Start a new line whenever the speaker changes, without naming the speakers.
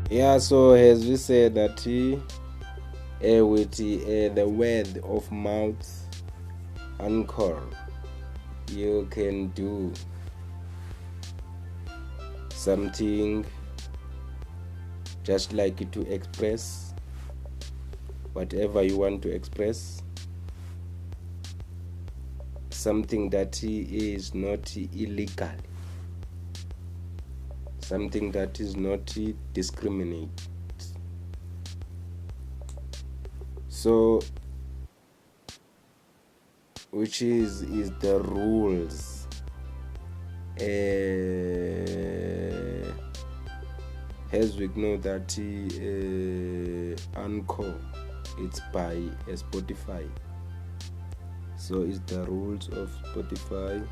Yeah, so as we said that with the word of mouth Anchor, you can do something just like to express whatever you want to express, something that is not illegal, something that is not discriminate. So which is the rules as we know that Anchor, it's by Spotify, so it's the rules of Spotify.